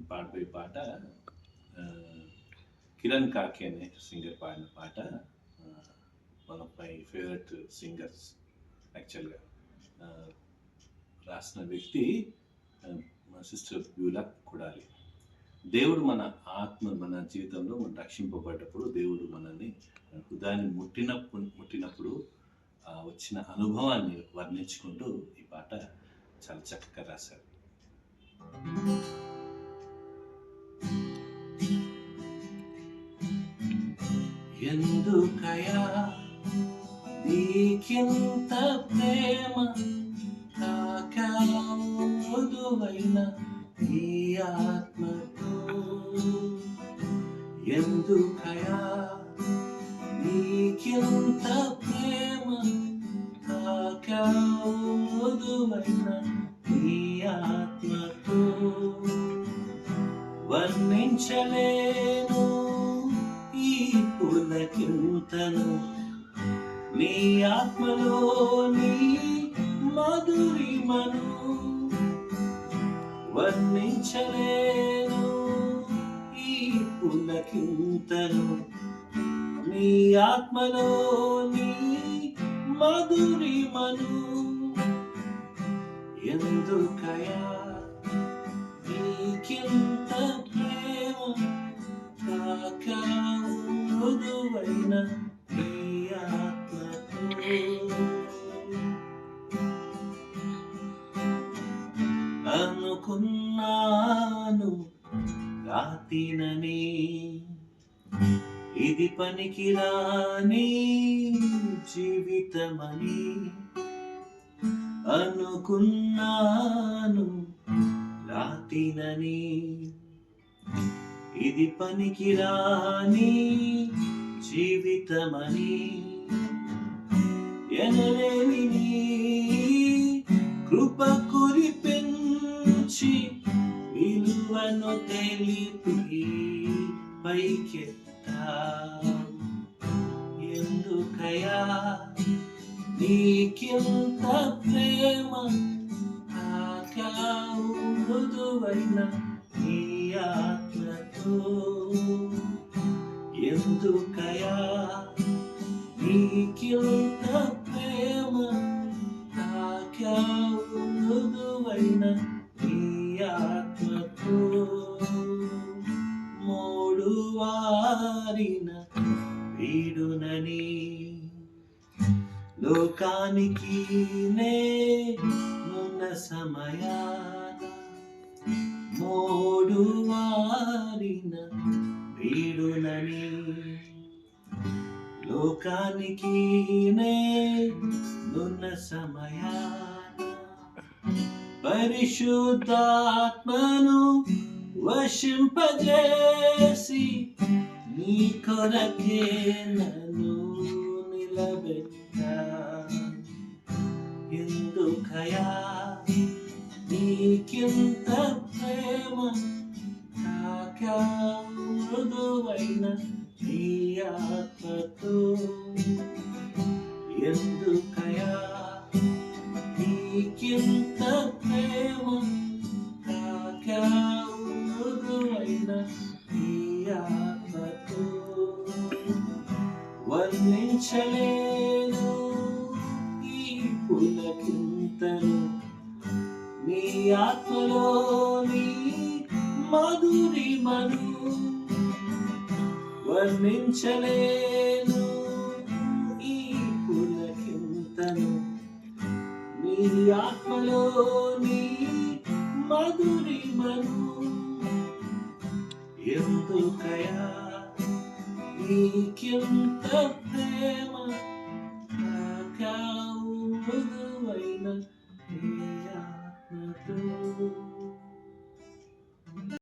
పాడిపోయే పాట కిరణ్ కాకి అనే సింగర్ పాడిన పాట. One of my favourite singers యాక్చువల్గా. రాసిన వ్యక్తి మా సిస్టర్ బ్యూలా కొడాలి. దేవుడు మన జీవితంలో మనం రక్షింపబడ్డప్పుడు దేవుడు మనల్ని హృదయాన్ని ముట్టినప్పుడు వచ్చిన అనుభవాన్ని వర్ణించుకుంటూ ఈ పాట చాలా చక్కగా రాశారు. ఎందుకయా నీకింత ప్రేమ, కాకాదువైన నీ ఆత్మతో. ఎందుకయా నీకింత ప్రేమ, కాకాదువైన నీ ఆత్మతో. వర్ణించలేను ఈ పులకింతను, నీ ఆత్మలోని మధురిమను. వర్ణించలేను ఈ పులకింతను, నీ ఆత్మలోని మధురిమను. ఎందుకయా నీకింత ప్రేమ, కాకాదువైన నీ ఆత్మతో. అనుకున్నాను రాతినని, ఇది పనికిరాని జీవితమని. అనుకున్నాను రాతినని, ఇది పనికిరాని జీవితమని. ఎనలేని నీ కృప కురిపించి, విలువను తెలిపి పైకెత్తా. ఎందుకయా నీకింత ప్రేమ, కాకాదువైన నీ ఆత్మతో. ఎందుకయా నీకింత ప్రేమ, కాకాదువైన నీ ఆత్మతో. మూడు వారిన వీడునని, లోకానికి నేనున్న సమయాన. మూడు వారిన వీడునని, లోకానికి నేనున్న సమయాన. పరిశుద్ధాత్మను వశింపజేసి, నీ కొరకే నన్ను నిలబెట్టా. ఎందుకయా నీకింత ప్రేమ, కాకాదువైన నీ ఆత్మతో. ఎందుకయా నీకింత ప్రేమ, కాకాదువైన నీ ఆత్మతో. వర్ణించలేను ఈ పులకింతను, నీ ఆత్మలోని మధురిమను. వర్ణించలేను ఈ పులకింతను, నీ ఆత్మలోని మధురిమను. ఎందుకయా నీకింత ప్రేమ, కాకాదువైన